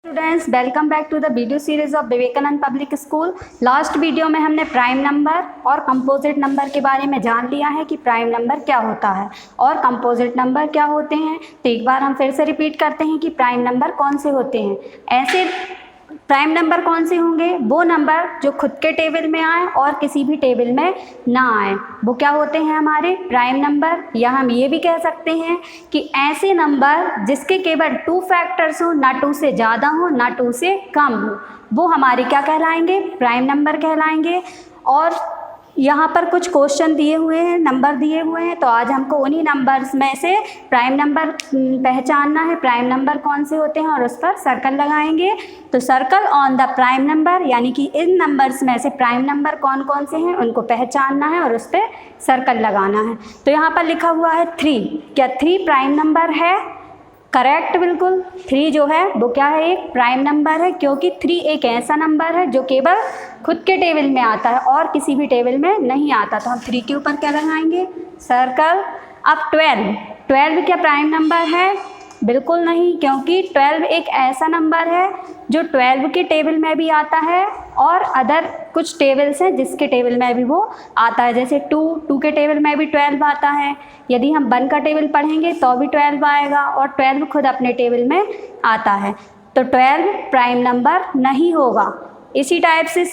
Students, welcome back to the video series of Vivekananda public school. Last video में हमने prime number और composite number के बारे में जान लिया है कि प्राइम नंबर क्या होता है और कंपोजिट नंबर क्या होते हैं। तो एक बार हम फिर से रिपीट करते हैं कि प्राइम नंबर कौन से होते हैं। ऐसे प्राइम नंबर कौन से होंगे? वो नंबर जो खुद के टेबल में आए और किसी भी टेबल में ना आए, वो क्या होते हैं हमारे प्राइम नंबर। या हम ये भी कह सकते हैं कि ऐसे नंबर जिसके केवल 2 फैक्टर्स हो, ना 2 से ज़्यादा हो ना 2 से कम हो, वो हमारे क्या कहलाएंगे? प्राइम नंबर कहलाएंगे। और यहाँ पर कुछ क्वेश्चन दिए हुए हैं, नंबर दिए हुए हैं, तो आज हमको उन्हीं नंबर्स में से प्राइम नंबर पहचानना है। प्राइम नंबर कौन से होते हैं और उस पर सर्कल लगाएंगे। तो circle on the prime number, यानी कि इन नंबर्स में से प्राइम नंबर कौन कौन से हैं उनको पहचानना है और उस पर सर्कल लगाना है। तो यहाँ पर लिखा हुआ है 3। क्या 3 प्राइम नंबर है? करेक्ट, बिल्कुल। 3 जो है वो क्या है? एक प्राइम नंबर है, क्योंकि 3 एक ऐसा नंबर है जो केवल खुद के टेबल में आता है और किसी भी टेबल में नहीं आता। तो हम 3 के ऊपर क्या लगाएंगे? सर्कल। अब 12 क्या प्राइम नंबर है? बिल्कुल नहीं, क्योंकि 12 एक ऐसा नंबर है जो 12 के टेबल में भी आता है और अदर कुछ टेबल्स हैं जिसके टेबल में भी वो आता है। जैसे 2 के टेबल में भी 12 आता है। यदि हम 1 का टेबल पढ़ेंगे तो भी 12 आएगा और 12 खुद अपने टेबल में आता है। तो 12 प्राइम नंबर नहीं होगा। इसी टाइप से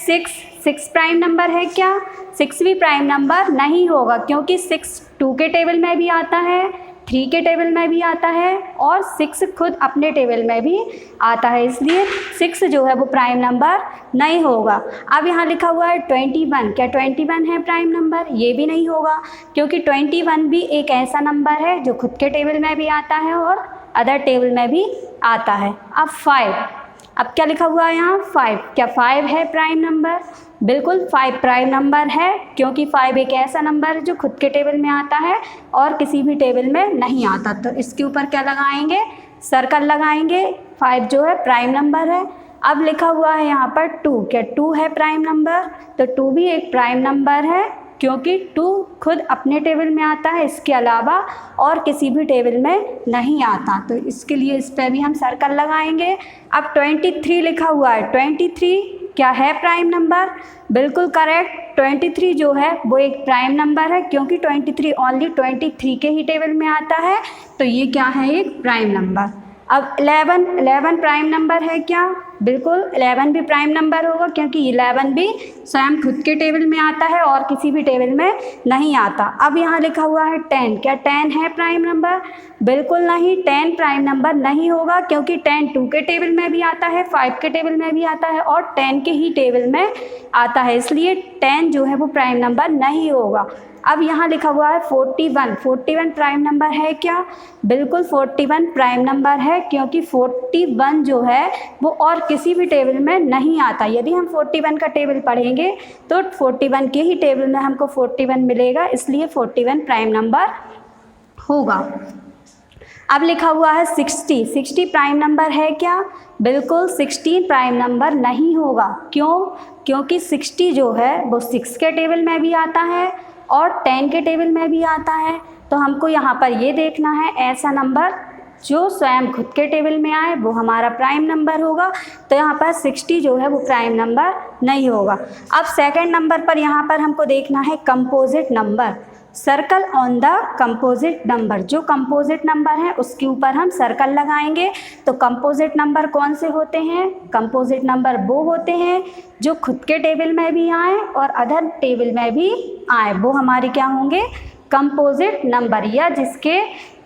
6 प्राइम नंबर है क्या? 6 भी प्राइम नंबर नहीं होगा, क्योंकि 6 2 के टेबल में भी आता है, 3 के टेबल में भी आता है और 6 खुद अपने टेबल में भी आता है, इसलिए 6 जो है वो प्राइम नंबर नहीं होगा। अब यहाँ लिखा हुआ है 21। क्या 21 है प्राइम नंबर? ये भी नहीं होगा, क्योंकि 21 भी एक ऐसा नंबर है जो खुद के टेबल में भी आता है और अदर टेबल में भी आता है। अब 5। अब क्या लिखा हुआ है यहाँ? 5। क्या 5 है प्राइम नंबर? बिल्कुल 5 प्राइम नंबर है, क्योंकि 5 एक ऐसा नंबर है जो खुद के टेबल में आता है और किसी भी टेबल में नहीं आता। तो इसके ऊपर क्या लगाएंगे? सर्कल लगाएंगे। 5 जो है प्राइम नंबर है। अब लिखा हुआ है यहाँ पर 2। क्या 2 है प्राइम नंबर? तो 2 भी एक प्राइम नंबर है, क्योंकि 2 खुद अपने टेबल में आता है, इसके अलावा और किसी भी टेबल में नहीं आता। तो इसके लिए इस पर भी हम सर्कल लगाएंगे। अब 23 लिखा हुआ है। 23 क्या है प्राइम नंबर? बिल्कुल करेक्ट। 23 जो है वो एक प्राइम नंबर है, क्योंकि 23 ओनली 23 के ही टेबल में आता है, तो ये क्या है? एक प्राइम नंबर। अब 11 प्राइम नंबर है क्या? बिल्कुल 11 भी प्राइम नंबर होगा, क्योंकि 11 भी स्वयं खुद के टेबल में आता है और किसी भी टेबल में नहीं आता। अब यहाँ लिखा हुआ है 10। क्या 10 है प्राइम नंबर? बिल्कुल नहीं, 10 प्राइम नंबर नहीं होगा, क्योंकि 10 2 के टेबल में भी आता है, 5 के टेबल में भी आता है और 10 के ही टेबल में आता है, इसलिए 10 जो है वो प्राइम नंबर नहीं होगा। अब यहाँ लिखा हुआ है 41 प्राइम नंबर है क्या? बिल्कुल 41 प्राइम नंबर है, क्योंकि 41 जो है वो और किसी भी टेबल में नहीं आता। यदि हम 41 का टेबल पढ़ेंगे तो 41 के ही टेबल में हमको 41 मिलेगा, इसलिए 41 प्राइम नंबर होगा। अब लिखा हुआ है 60 प्राइम नंबर है क्या? बिल्कुल 16 प्राइम नंबर नहीं होगा। क्यों? क्योंकि 60 जो है वो 6 के टेबल में भी आता है और 10 के टेबल में भी आता है। तो हमको यहाँ पर ये देखना है ऐसा नंबर जो स्वयं खुद के टेबल में आए, वो हमारा प्राइम नंबर होगा। तो यहाँ पर 60 जो है वो प्राइम नंबर नहीं होगा। अब सेकंड नंबर पर यहाँ पर हमको देखना है composite number. Circle on the composite number. जो कंपोजिट नंबर है उसके ऊपर हम सर्कल लगाएंगे। तो कंपोजिट नंबर कौन से होते हैं? कंपोजिट नंबर वो होते हैं जो खुद के टेबल में भी आए और अदर टेबल में भी आए, वो हमारे क्या होंगे? Composite number. या जिसके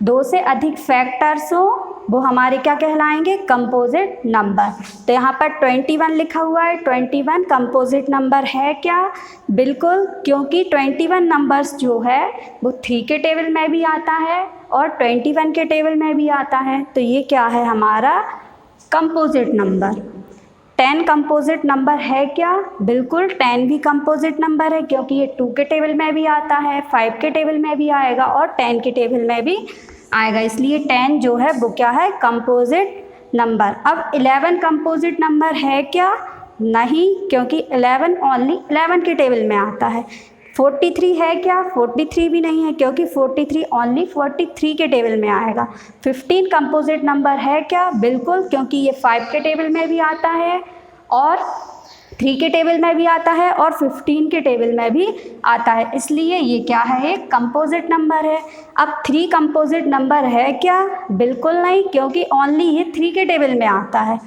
2 से अधिक फैक्टर्स हो, वो हमारे क्या कहलाएंगे? Composite number. तो यहाँ पर 21 लिखा हुआ है। 21 कंपोजिट नंबर है क्या? बिल्कुल, क्योंकि 21 नंबर्स जो है वो 3 के टेबल में भी आता है और 21 के टेबल में भी आता है, तो ये क्या है? हमारा कंपोजिट नंबर। 10 कंपोजिट नंबर है क्या? बिल्कुल 10 भी कंपोजिट नंबर है, क्योंकि ये 2 के टेबल में भी आता है, 5 के टेबल में भी आएगा और 10 के टेबल में भी आएगा, इसलिए 10 जो है वो क्या है? Composite number. अब 11 कंपोजिट नंबर है क्या? नहीं, क्योंकि 11 ओनली 11 के टेबल में आता है। 43 है क्या? 43 भी नहीं है, क्योंकि 43 ओनली 43 के टेबल में आएगा। 15 कंपोजिट नंबर है क्या? बिल्कुल, क्योंकि ये 5 के टेबल में भी आता है और 3 के टेबल में भी आता है और 15 के टेबल में भी आता है, इसलिए ये क्या है? एक कंपोजिट नंबर है। अब 3 कंपोजिट नंबर है क्या? बिल्कुल नहीं, क्योंकि ओनली ये 3 के टेबल में आता है।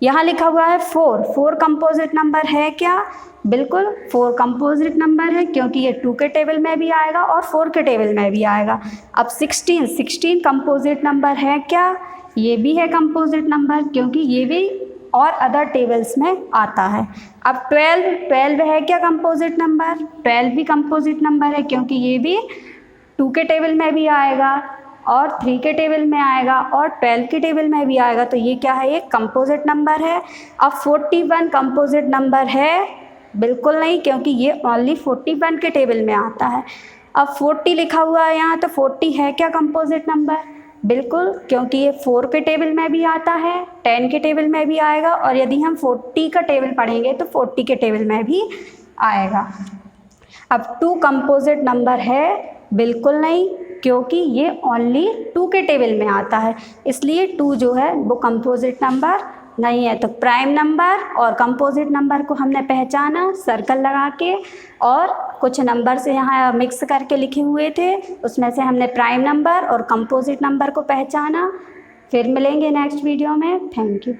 यहाँ लिखा हुआ है 4 कंपोजिट नंबर है क्या? बिल्कुल 4 कंपोजिट नंबर है, क्योंकि ये 2 के टेबल में भी आएगा और 4 के टेबल में भी आएगा। अब 16 कंपोजिट नंबर है क्या? ये भी है कंपोजिट नंबर, क्योंकि ये भी और अदर टेबल्स में आता है। अब 12 है क्या कंपोजिट नंबर? 12 भी कंपोजिट नंबर है, क्योंकि ये भी 2 के टेबल में भी आएगा और 3 के टेबल में आएगा और 12 के टेबल में भी आएगा, तो ये क्या है? एक कंपोजिट नंबर है। अब 41 कंपोजिट नंबर है? बिल्कुल नहीं, क्योंकि ये ओनली 41 के टेबल में आता है। अब 40 लिखा हुआ है यहाँ, तो 40 है क्या कंपोजिट नंबर? बिल्कुल, क्योंकि ये 4 के टेबल में भी आता है, 10 के टेबल में भी आएगा और यदि हम 40 का टेबल पढ़ेंगे तो 40 के टेबल में भी आएगा। अब 2 कंपोजिट नंबर है? बिल्कुल नहीं, क्योंकि ये ओनली 2 के टेबल में आता है, इसलिए 2 जो है वो कंपोजिट नंबर नहीं है। तो प्राइम नंबर और कंपोजिट नंबर को हमने पहचाना सर्कल लगा के, और कुछ नंबर से यहाँ मिक्स करके लिखे हुए थे, उसमें से हमने प्राइम नंबर और कंपोजिट नंबर को पहचाना। फिर मिलेंगे नेक्स्ट वीडियो में। Thank you.